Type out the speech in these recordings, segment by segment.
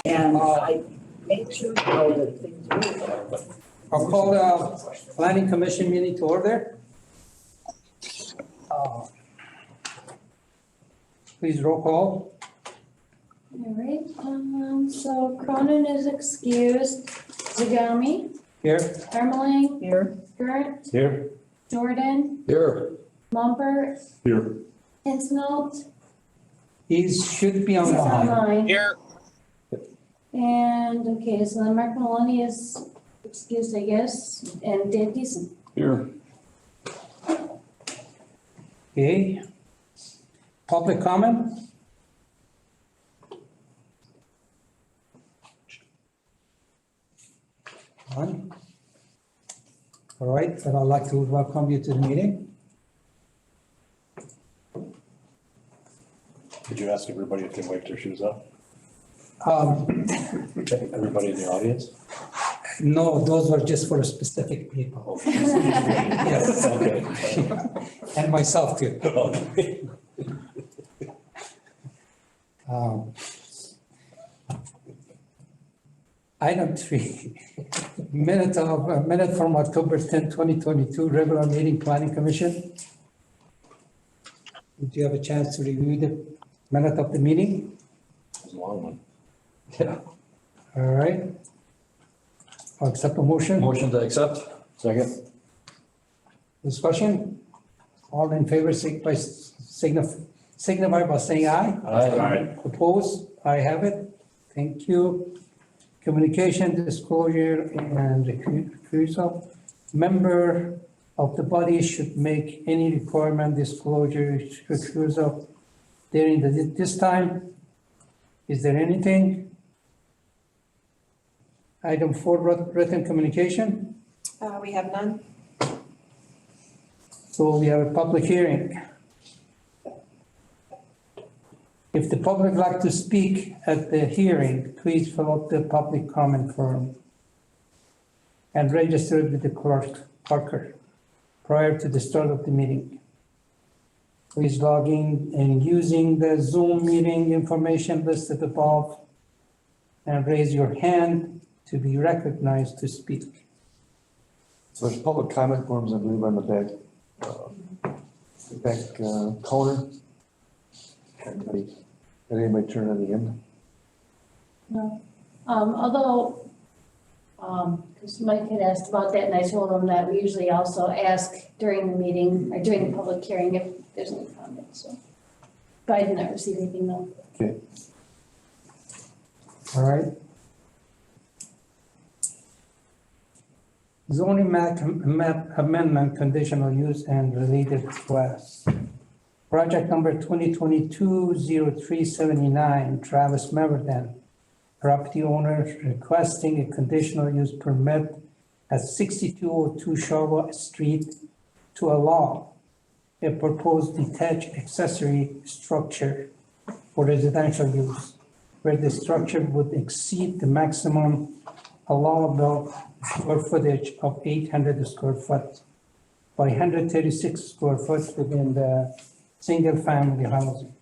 And I make sure you know that things move. I'll call the planning commission meeting to order. Please roll call. All right, so Cronin is excused. Zagami, Here. Ermeling, Here, Gert, Here. Jordan, Here. Mumpert, Here. Hinsnold, He should be is online. online. Here. And, okay, so then Mark Maloney is excused, I guess, and Dave Deason. Here. Okay. Public comment? None? All right, then I'd like to welcome you to the meeting. Did you ask everybody if they wiped their shoes off? Everybody in the audience? No, those were just for specific people. Yes, Okay. and myself too. Okay. Item 3, minute from October 10, 2022, regular meeting planning commission. Did you have a chance to review the minute of the meeting? It was a long one. Yeah. All right. I'll accept a motion. Motion to accept. Second. Discussion? All in favor, signify by saying aye. Aye. Opposed? I have it. Thank you. Communication, disclosure, and recusal. Member of the body should make any requirement, disclosure, recusal during this time. Is there anything? Item 4, written communication. We have none. So we have a public hearing. If the public like to speak at the hearing, please fill out the public comment form and register it with the clerk, Parker, prior to the start of the meeting. Please log in and using the Zoom meeting information listed above and raise your hand to be recognized to speak. So there's public comment forms, I believe, on the back counter. Anybody turn any in? No, although, because Mike had asked about that, and I told him that we usually also ask during the meeting, or during the public hearing, if there's any comments, so. But I did not receive anything though. Okay. All right. Zoning map amendment, conditional use and related requests. Project number 2022-0379, Travis Meverden, property owner requesting a conditional use permit at 6202 Shawa Street to allow a proposed detached accessory structure for residential use, where the structure would exceed the maximum allowable square footage of 800 square foot by 136 square foot within the single-family housing.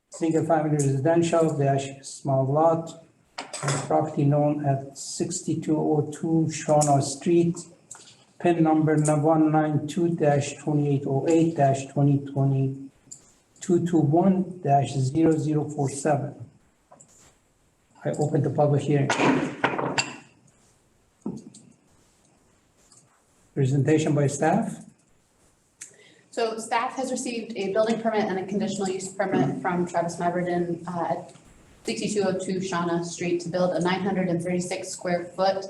Single-family residential dash small lot, property known at 6202 Shauna Street, PIN number 192-2008-2020-221-0047. I open the public hearing. Presentation by staff. So staff has received a building permit and a conditional use permit from Travis Meverden at 6202 Shauna Street to build a 936 square foot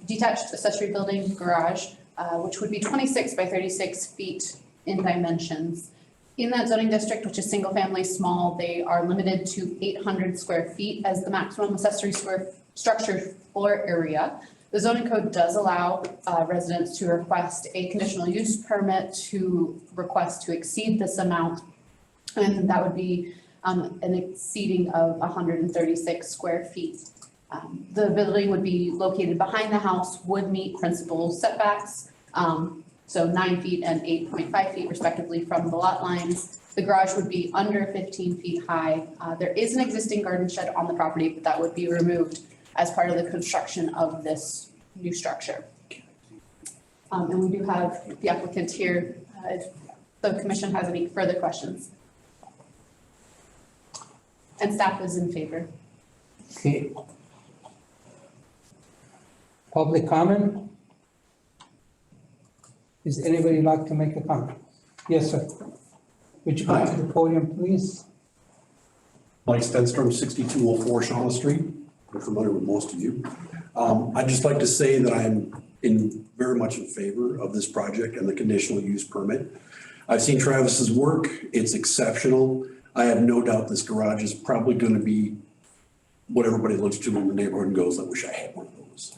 detached accessory building garage, which would be 26 by 36 feet in dimensions. In that zoning district, which is single family small, they are limited to 800 square feet as the maximum accessory structure floor area. The zoning code does allow residents to request a conditional use permit to request to exceed this amount. And that would be an exceeding of 136 square feet. The building would be located behind the house, would meet principal setbacks, So 9 feet and 8.5 feet respectively from the lot lines. The garage would be under 15 feet high. There is an existing garden shed on the property, but that would be removed as part of the construction of this new structure. And we do have the applicant here, if the commission has any further questions. And staff is in favor. Okay. Public comment? Is anybody like to make a comment? Yes, sir. Would you come to the podium, please? Mike Stenstrom, 6204 Shauna Street. I'm familiar with most of you. I'd just like to say that I'm very much in favor of this project and the conditional use permit. I've seen Travis's work. It's exceptional. I have no doubt this garage is probably going to be what everybody looks to in the neighborhood and goes, I wish I had one of those.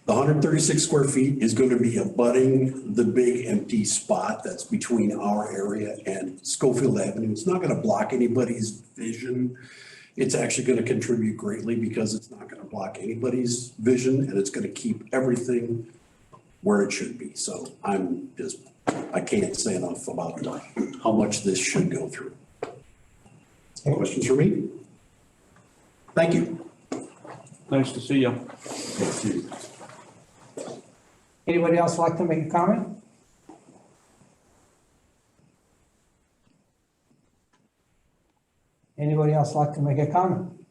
The 136 square feet is going to be abutting the big empty spot that's between our area and Schofield Avenue. It's not going to block anybody's vision. It's actually going to contribute greatly because it's not going to block anybody's vision and it's going to keep everything where it should be. So I can't say enough about how much this should go through. Questions for me? Thank you. Nice to see you. Anybody else like to make a comment? Anybody else like to make a comment?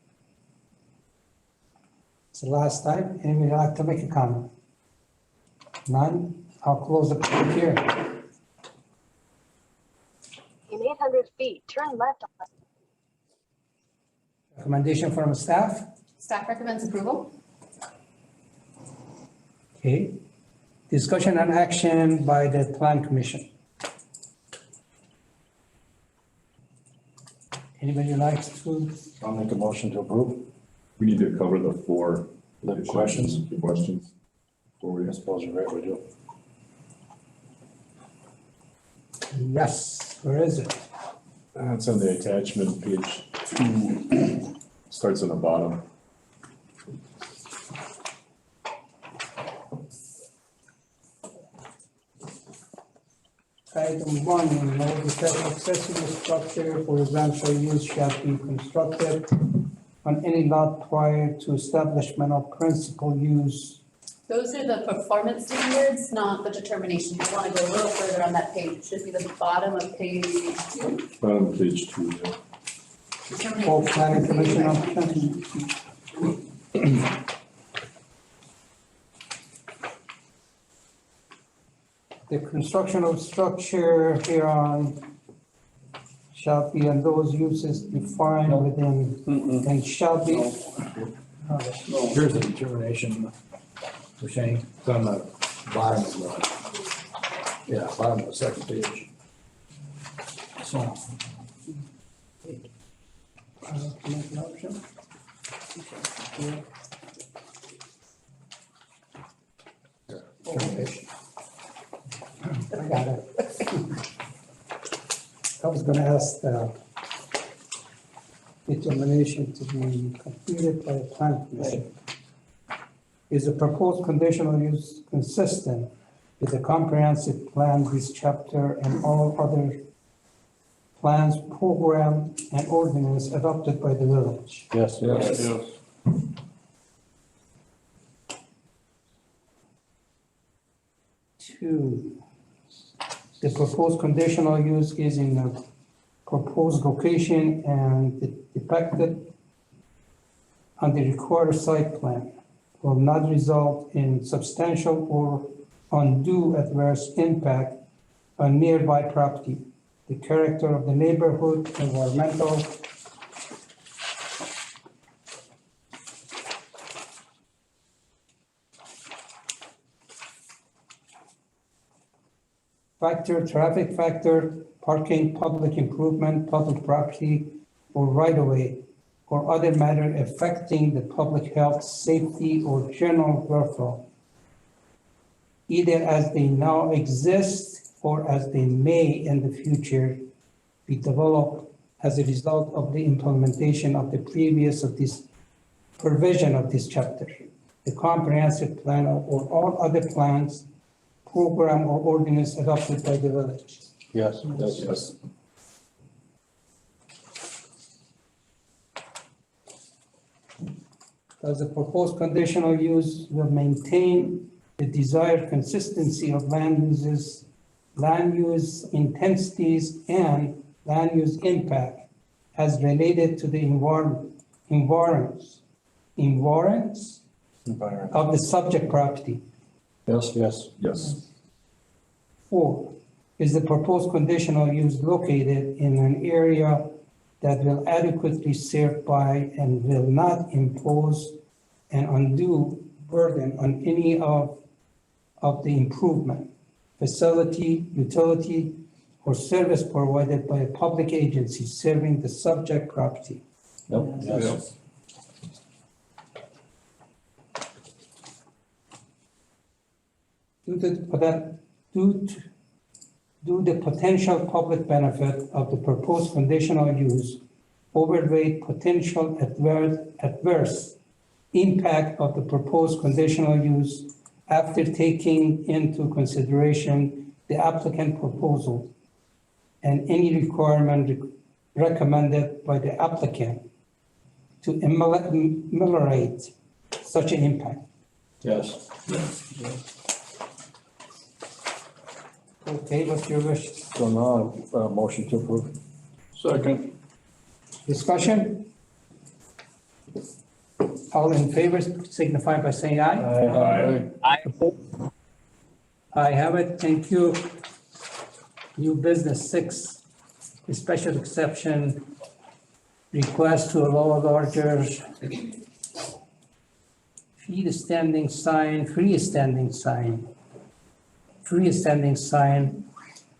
It's the last time. Anybody like to make a comment? None? I'll close the public hearing. In 800 feet, turn left on Recommendation from staff? Staff recommends approval. Okay. Discussion and action by the Plan Commission. Anybody like to? I'll make a motion to approve. We need to cover the four The questions? The questions. Before we I suppose you're right, we do. Yes, where is it? It's on the attachment, page 2, starts on the bottom. Item 1, no detached accessory structure for residential use shall be constructed on any lot prior to establishment of principal use. Those are the performance standards, not the determination. You want to go a little further on that page. It should be the bottom of page 2. Bottom of page 2, yeah. For planning commission option. The construction of structure hereon shall be on those uses defined within and shall be. Here's the determination, we're saying, it's on the bottom of bottom of the second page. So. Make an option. I got it. I was gonna ask the determination to be completed by the plan commission. Is the proposed conditional use consistent with the comprehensive plan, this chapter, and all other plans, program, and ordinance adopted by the village? Yes. Yes. Two, the proposed conditional use is in the proposed location and depicted on the required site plan will not result in substantial or undue adverse impact on nearby property, the character of the neighborhood, environmental, factor, traffic factor, parking, public improvement, public property, or right-of-way, or other matter affecting the public health, safety, or general welfare, either as they now exist or as they may in the future be developed as a result of the implementation of the previous of this provision of this chapter. The comprehensive plan or all other plans, program or ordinance adopted by the village. Yes. Yes. Does the proposed conditional use will maintain the desired consistency of land uses, land use intensities, and land use impact as related to the environs of the subject property? Yes. Yes. Yes. 4, is the proposed conditional use located in an area that will adequately serve by and will not impose an undue burden on any of the improvement, facility, utility, or service provided by a public agency serving the subject property? Nope. Yes. Due the potential public benefit of the proposed conditional use overweigh potential adverse impact of the proposed conditional use after taking into consideration the applicant proposal and any requirement recommended by the applicant to ameliorate such an impact? Yes. Okay, what's your wish? So now, motion to approve. Second. Discussion? All in favor signify by saying aye. Aye. I have it, thank you. New business 6, a special exception request to allow a larger freestanding sign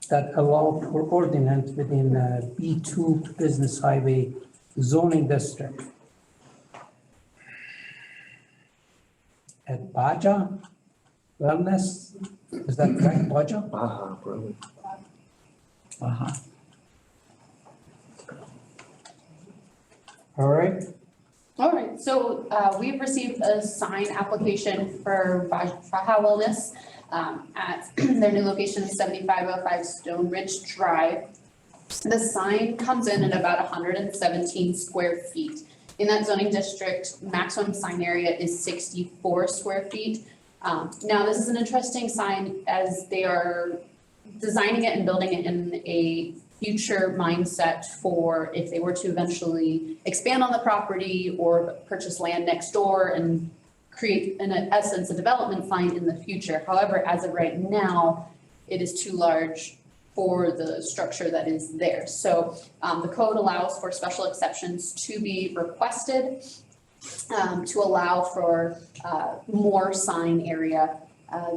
that allow for ordinance within B2 Business Highway zoning district. At Baja Wellness, is that correct, Baja? Brother. Uh-huh. All right, All right, so we've received a sign application for Baja Wellness at their new location, 7505 Stone Ridge Drive. The sign comes in at about 117 square feet. In that zoning district, maximum sign area is 64 square feet. Now, this is an interesting sign as they are designing it and building it in a future mindset for if they were to eventually expand on the property or purchase land next door and create, in essence, a development sign in the future. However, as of right now, it is too large for the structure that is there. So the code allows for special exceptions to be requested to allow for more sign area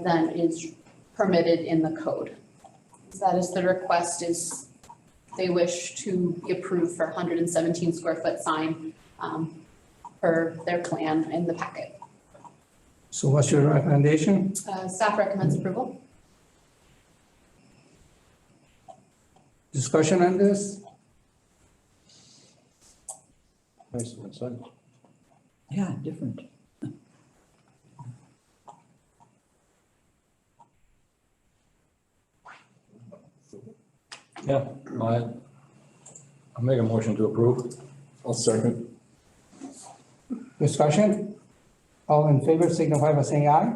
than is permitted in the code. That is the request, is they wish to be approved for 117 square foot sign per their plan in the packet. so what's your recommendation? Staff recommends approval. Discussion on this? Nice and concise. Yeah, different. Yeah, I'll make a motion to approve. I'll second. Discussion? All in favor signify by saying aye.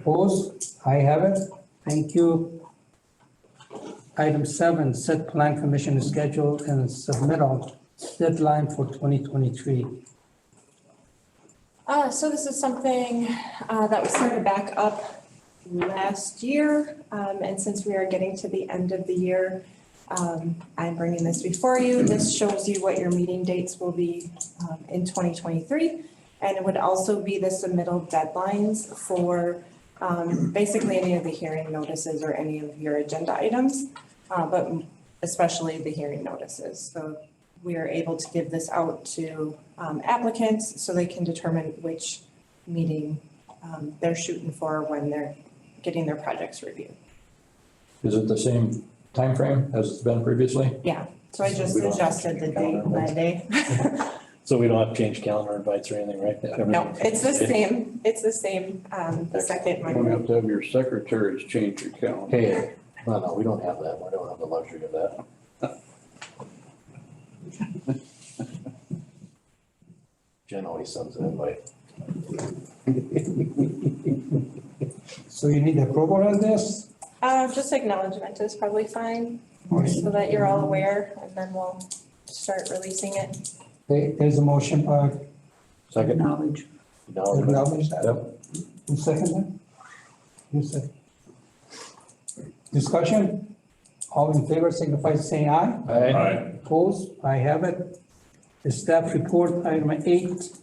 Opposed? I have it. Thank you. Item 7, set plan commission schedule and submittal deadline for 2023. So this is something that we started back up last year. And since we are getting to the end of the year, I'm bringing this before you. This shows you what your meeting dates will be in 2023. And it would also be the submittal deadlines for basically any of the hearing notices or any of your agenda items, but especially the hearing notices. So we are able to give this out to applicants so they can determine which meeting they're shooting for when they're getting their projects reviewed. Is it the same time frame as it's been previously? Yeah, so I just We don't have to adjusted the count date on that day. So we don't have to change calendar invites or anything, right? No, it's the same, the second You don't Monday. have to have your secretaries change your calendar. Okay, no, we don't have that. We don't have the luxury of that. Jen always sends an invite. So you need approval on this? Just acknowledgement is probably fine, so that you're all aware, and then we'll start releasing it. Okay, there's a motion by Second. Knowledge. acknowledge that. Who second that? You second. Discussion? All in favor, signify by saying aye. Aye. Opposed? I have it. The staff report, item 8.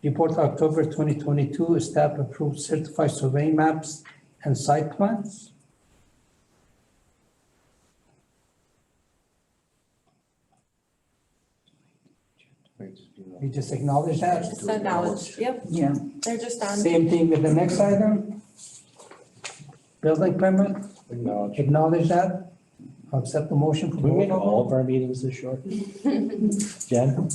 Report October 2022, staff approved certified survey maps and site plans. We just acknowledge that. Just acknowledge, yep, Yeah. they're just on. Same thing with the next item. Building permit, Acknowledge. acknowledge that. Accept the motion for We make both all of of our meetings this short? Jen,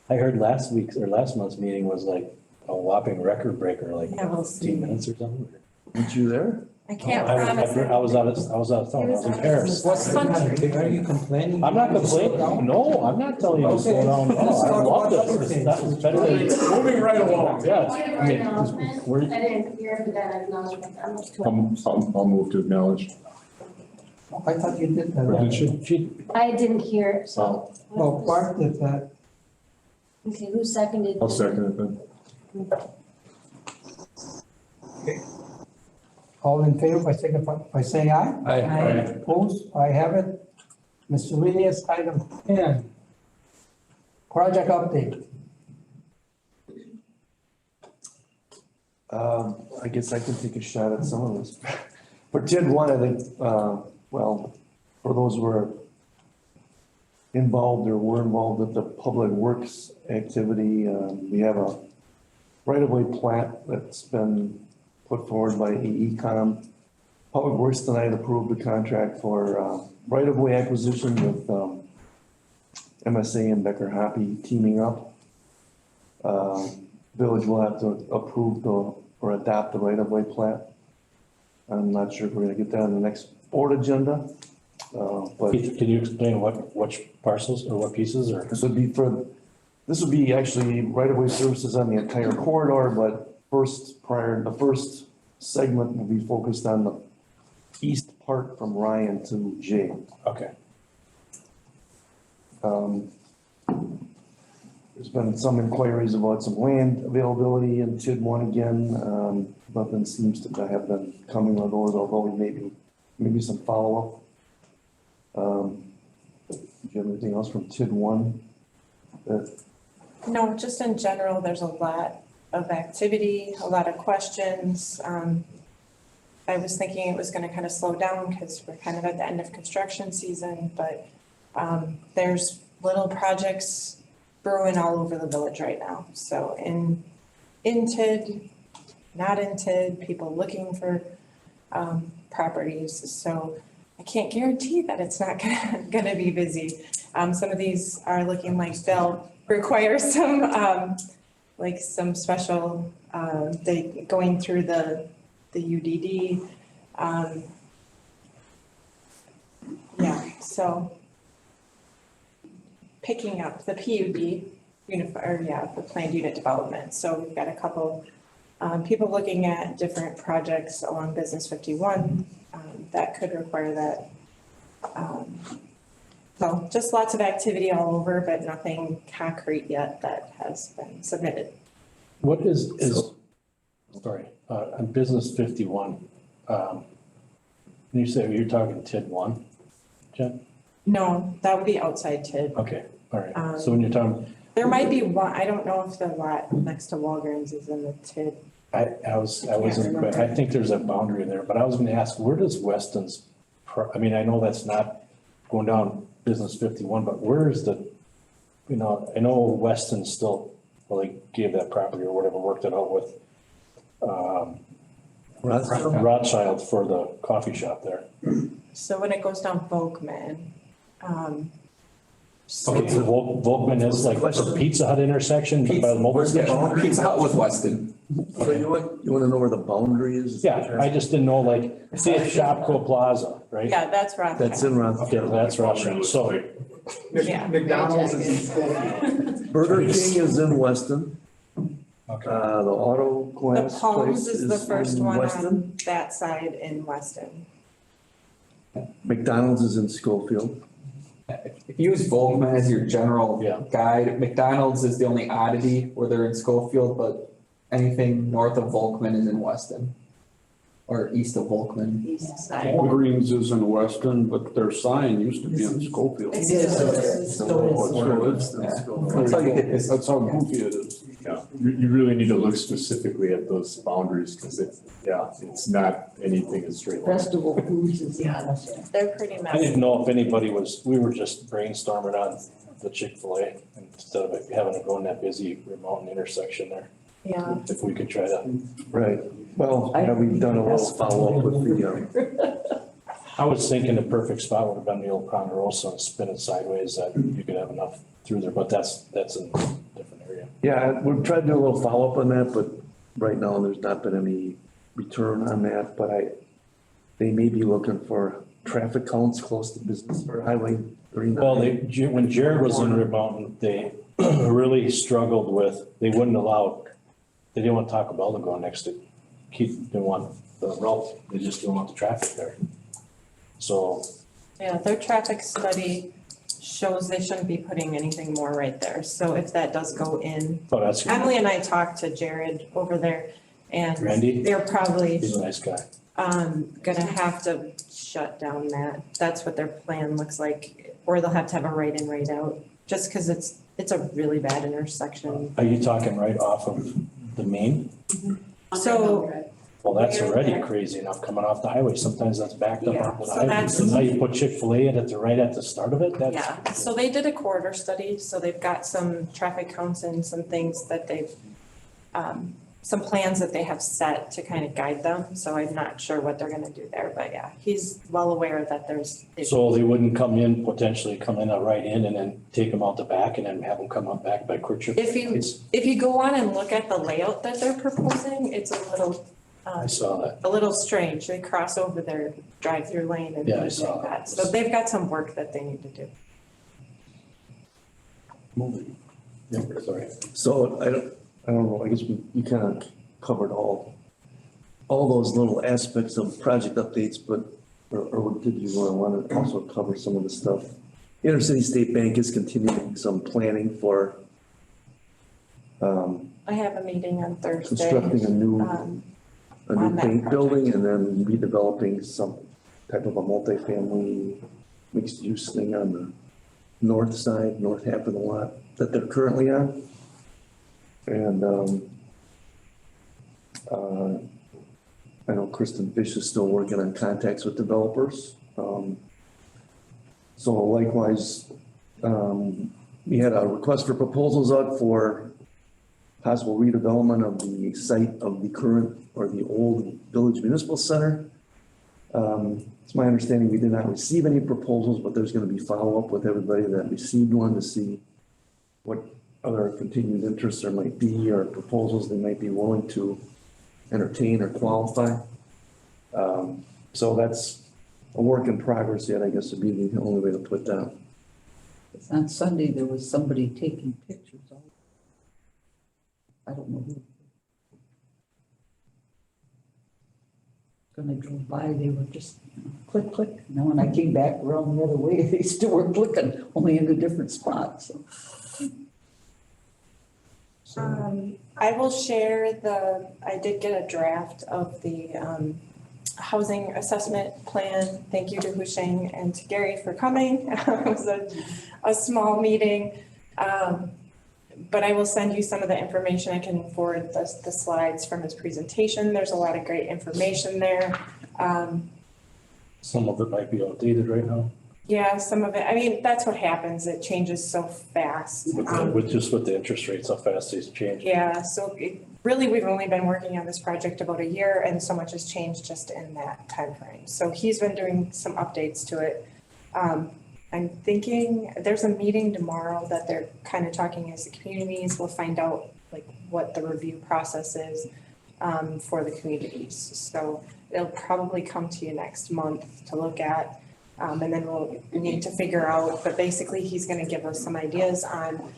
I heard last week's or last month's meeting was like a whopping record breaker, like Yeah, we'll see. 15 minutes or something. Weren't you there? I can't I promise. was out of town. I was in Paris. them. What's the matter? Are you complaining? I'm not complaining. No, I'm not telling you to slow down. No, I love this. That was better than. Moving right along. Yes. Point of I mean, acknowledgement, we're- I didn't hear for that acknowledgement. I'll move to acknowledge. I thought you did Or that. did she? I didn't hear it, so. Well, Bart did that. Okay, who seconded? I'll second it then. All in favor by signify by saying aye. Aye. Opposed? I have it. Miscellaneous item 10. Project update. I guess I can take a shot at some of this. For TID one, I think, well, for those who are involved or were involved with the public works activity, we have a right-of-way plat that's been put forward by AECom. Public Works tonight approved the contract for right-of-way acquisition with MSA and Becker Hoppy teaming up. Village will have to approve or adopt the right-of-way plat. I'm not sure if we're gonna get that on the next board agenda, but Can you explain which parcels or what pieces or? this would be actually right-of-way services on the entire corridor, but the first segment will be focused on the east part from Ryan to J. Okay. There's been some inquiries about some land availability in TID one again. Nothing seems to have been coming on board, although maybe some follow-up. Do you have anything else from TID one? No, just in general, there's a lot of activity, a lot of questions. I was thinking it was gonna kind of slow down because we're kind of at the end of construction season, but there's little projects brewing all over the village right now. So in TID, not in TID, people looking for properties. So I can't guarantee that it's not gonna be busy. Some of these are looking like they'll require some special, going through the UDD. Yeah, so picking up the PUD, the planned unit development. So we've got a couple people looking at different projects along Business 51 that could require that. So just lots of activity all over, but nothing concrete yet that has been submitted. What is, on Business 51, you say you're talking TID 1, Jen? No, that would be outside TID. Okay, all right. So when you're talking, There might be one, I don't know if the lot next to Walgreens is in the TID. I wasn't, but I think there's a boundary there, but I was gonna ask, where does Weston's, I mean, I know that's not going down Business 51, but where is the, I know Weston still, well, they gave that property or whatever, worked it out with Rothschild for the coffee shop there. So when it goes down Volkman, Okay, so Volkman is like the Pizza Hut intersection by the mobile Where's the station? boundary? Pizza Hut with Weston. So you wanna know where the boundary is? Yeah, I just didn't know, like, say it's Shopko Plaza, right? Yeah, that's Rothschild. That's in Rothschild. Okay, that's Russia, so, Yeah. McDonald's is in Schofield. Burger King is in Weston. okay. The auto The glass Palms place is the first in one Weston. on that side in Weston. McDonald's is in Schofield. If you use Volkman as your general Yeah. guide, McDonald's is the only oddity where they're in Schofield, but anything north of Volkman is in Weston. Or east of Volkman. East side. Walgreens is in Weston, but their sign used to be in Schofield. It is. That's how you get this. That's how goofy it is. Yeah, you really need to look specifically at those boundaries, because it's not anything as straight line. Festival foods is, yeah. They're pretty I messy. didn't know if anybody was, we were just brainstorming on the Chick-fil-A instead of it having to go in that busy remote intersection there. Yeah. If we could try to, Right. Well, yeah, we've done a little follow-up with the, I was thinking the perfect spot would have been the old Ponderosa and spin it sideways that you could have enough through there, but that's in a different area. yeah, we've tried to do a little follow-up on that, but right now there's not been any return on that, but they may be looking for traffic counts close to business or Highway 39. Well, when Jared was in Rib Mountain, they really struggled with, they didn't want Taco Bell to go next to, didn't want the route, they just didn't want the traffic there. So, Yeah, their traffic study shows they shouldn't be putting anything more right there. So if that does go in, oh, that's, Emily and I talked to Jared over there and Randy? they're probably he's a nice guy. gonna have to shut down that. That's what their plan looks like. Or they'll have to have a right in, right out, just because it's a really bad intersection. Are you talking right off of the main? So Well, that's already crazy enough coming off the highway. Sometimes that's backed up Yeah, onto the so highway. that's- So now you put Chick-fil-A in right at the start of it? That's, yeah, so they did a corridor study, so they've got some traffic counts and some things that they've, some plans that they have set to kind of guide them, so I'm not sure what they're gonna do there, but yeah, he's well aware that there's. so they wouldn't potentially come in a right in and then take them out the back and then have them come up back by quick trip? If you go on and look at the layout that they're proposing, it's I saw that. a little strange, they cross over their drive-through lane and Yeah, I things saw like that. that, so they've got some work that they need to do. Yeah, sorry. So I don't know, I guess we kind of covered all those little aspects of project updates, but, or did you want to also cover some of the stuff? Intercity State Bank is continuing some planning for I have a meeting on Thursday. constructing a new on that bank building project. and then redeveloping some type of a multifamily mixed use thing on the north side, north half of the lot that they're currently on. And, I know Kristen Fish is still working on contacts with developers. So likewise, we had a request for proposals out for possible redevelopment of the site of the current or the old Village Municipal Center. It's my understanding we did not receive any proposals, but there's gonna be follow-up with everybody that received one to see what other continued interests there might be or proposals they might be willing to entertain or qualify. So that's a work in progress yet, I guess would be the only way to put that. On Sunday, there was somebody taking pictures of it. I don't know who. When I drove by, they were just click, click. You know, when I came back around the other way, they still were clicking, only in a different spot, so. I will share I did get a draft of the housing assessment plan. Thank you to Husheng and to Gary for coming. It was a small meeting. But I will send you some of the information. I can forward the slides from his presentation. There's a lot of great information there. Some of it might be outdated right now. Yeah, some of it, I mean, that's what happens. It changes so fast. With the interest rates, how fast these change. Yeah, so really, we've only been working on this project about a year and so much has changed just in that time frame. So he's been doing some updates to it. I'm thinking, there's a meeting tomorrow that they're kind of talking as the communities. We'll find out like what the review process is for the communities. So it'll probably come to you next month to look at. And then we'll need to figure out, but basically he's gonna give us some ideas on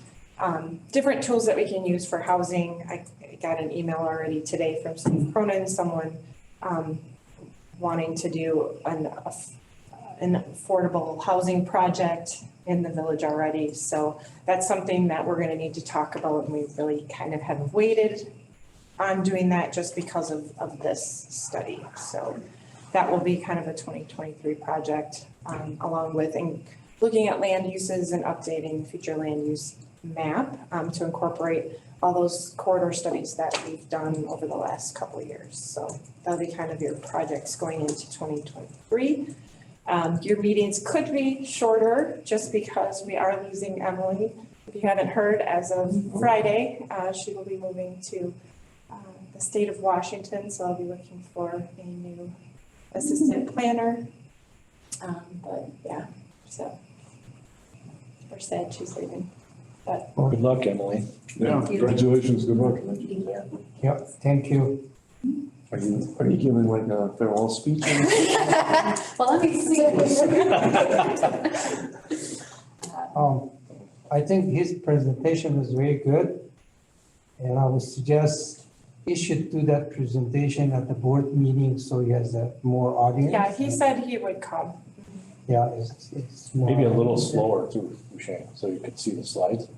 different tools that we can use for housing. I got an email already today from Steve Cronin, someone wanting to do an affordable housing project in the village already. So that's something that we're gonna need to talk about, and we really kind of have waited on doing that just because of this study. So that will be kind of a 2023 project, along with looking at land uses and updating future land use map to incorporate all those corridor studies that we've done over the last couple of years. So that'll be kind of your projects going into 2023. Your meetings could be shorter just because we are losing Emily. If you haven't heard, as of Friday, she will be moving to the state of Washington, so I'll be looking for a new assistant planner. But yeah, so we're sad she's leaving, but. Good luck, Emily. Yeah, you. congratulations, good luck. Yep, thank you. Are you giving like a farewell speech? Well, let me see. I think his presentation was very good. And I would suggest he should do that presentation at the board meeting so he has a more audience. Yeah, he said he would come. Yeah, it's more. Maybe a little slower too, Shane, so you could see the slides.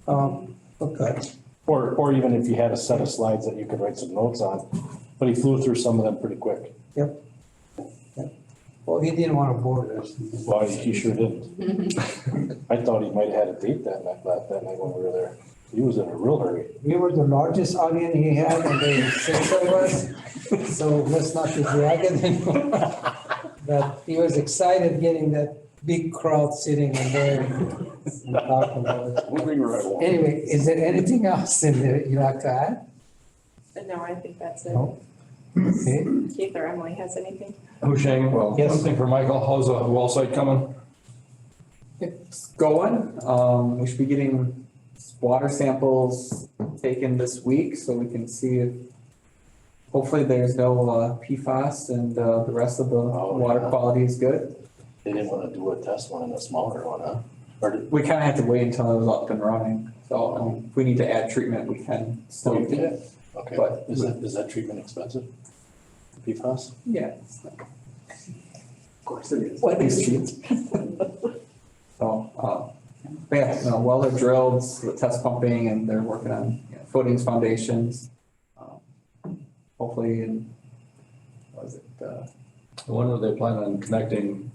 Okay. Or even if you had a set of slides that you could write some notes on, but he flew through some of them pretty quick. Well, he didn't want to bore us. Well, he sure didn't. I thought he might have had a date that night when we were there. He was in a real hurry. We were the largest audience he had, and there were 6 of us, so let's not be bragging anymore. But he was excited getting that big crowd sitting in there and talking about it. Moving right along. Anyway, is there anything else in there you'd like to add? No, I think that's it. No? Okay, Keith or Emily has anything? Husheng, well, Yes. one thing for Michael, how's the well site coming? It's going, we should be getting water samples taken this week, so we can see if, hopefully there's no PFAS and the rest of the water yeah. quality is good. They didn't want to do a test one in a smaller one, huh? Or did, We kind of have to wait until it was up and running, so if we need to add treatment, we can still you do did? it. Okay, But- is that treatment expensive? PFAS? Yeah. Of course it is. What is cheap? So, but yeah, no, well, they're drilled, the test pumping, and they're working on footings, foundations. Hopefully in, what is it, When are they planning on connecting?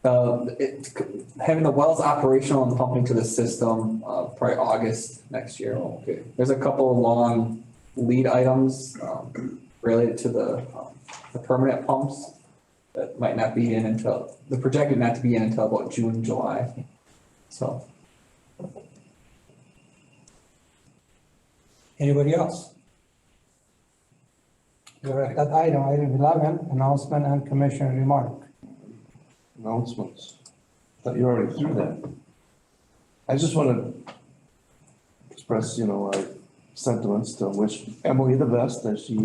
having the wells operational and pumping to the system, probably August next year. Okay. There's a couple of long lead items, related to the permanent pumps that might not be in until, the projected not to be in until about June, July. So, anybody else? We're at that item 11, announcement and commissioner remark. Announcements. Thought you already threw that. I just want to express, our sentiments to wish Emily the best as she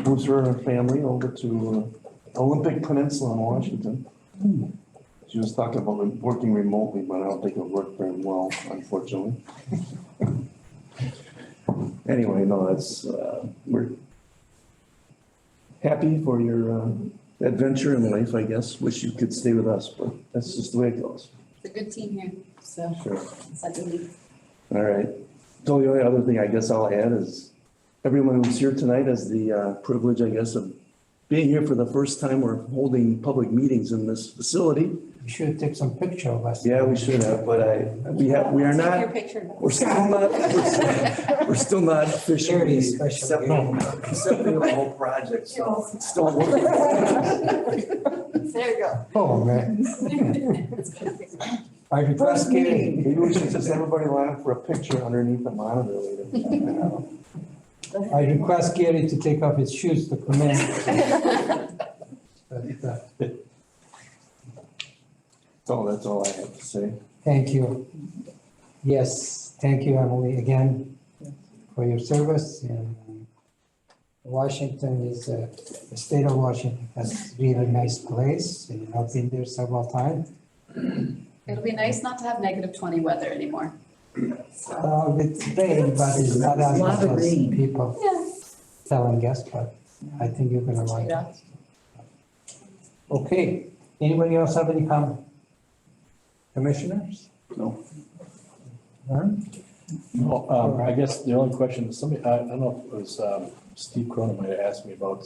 moves her and her family over to Olympic Peninsula in Washington. She was talking about working remotely, but I don't think it'll work very well, unfortunately. Anyway, no, that's, we're happy for your adventure in life, I guess. Wish you could stay with us, but that's just the way it goes. It's a good team here, so Sure. it's a relief. All right. So the only other thing I guess I'll add is everyone who's here tonight has the privilege, I guess, of being here for the first time. We're holding public meetings in this facility. You should take some picture of us. Yeah, we should have, but we are Take your not, picture. we're still not officially Very special. accepting the whole project, so it's still working. There you go. Oh, man. I request Gary. Maybe we should just everybody line up for a picture underneath the monitor later. I request Gary to take off his shoes to come in. But, So that's all I have to say. Thank you. Yes, thank you, Emily, again, for your service. And Washington is, the state of Washington, that's a really nice place. And I've been there several times. It'll be nice not to have -20 weather anymore. It's rain, but it's not as A lot much of as rain. people telling us, but I think you're gonna like it. Okay, anybody else have any comment? Commissioners? No. None? No, I guess the only question, somebody, I don't know if it was, Steve Cronin might have asked me about,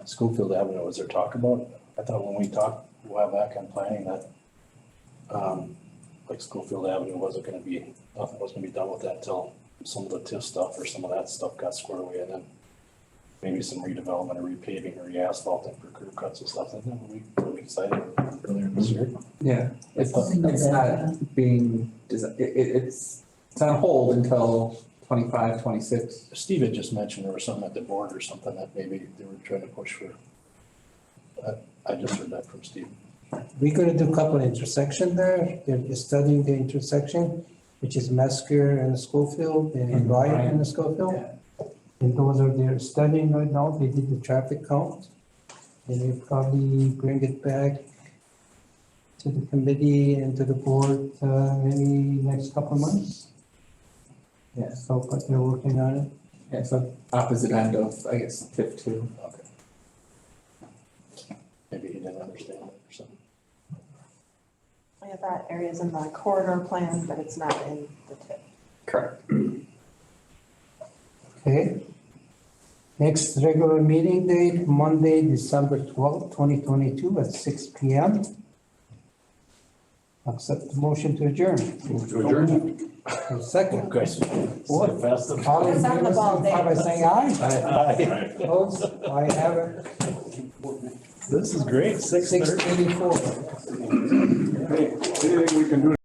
Schofield Avenue, was there talk about? I thought when we talked a while back on planning that, like Schofield Avenue wasn't gonna be, nothing was gonna be done with that until some of the TIF stuff or some of that stuff got squared away, and then maybe some redevelopment or repaving or re-asphalting for curb cuts and stuff, and then we decided earlier this year. Yeah, it's Something like that, not being, it's on hold until 25, 26. Steve had just mentioned there was something at the board or something that maybe they were trying to push for. I just heard that from Steve. We're gonna do a couple intersection there. They're studying the intersection, which is Mesker and Schofield and Bryant and Schofield. And those are they're studying right now. They did the traffic count. And they'll probably bring it back to the committee and to the board, maybe next couple of months. Yeah. So, but they're working on it. Yeah, so opposite end of, I guess, TIF 2. Okay. Maybe he didn't understand it or something. Yeah, that area's in the corridor plan, but it's not in the tip. Correct. Okay. Next regular meeting date, Monday, December 12th, 2022 at 6 p.m. Accept the motion to adjourn. Move to adjourn. Second. Guys, What? fast and- All in It's on the favor, ball, signify by Dave. saying aye. Aye. Opposed? I have it. This is great, 6:30. 6:84. Hey, anything we can do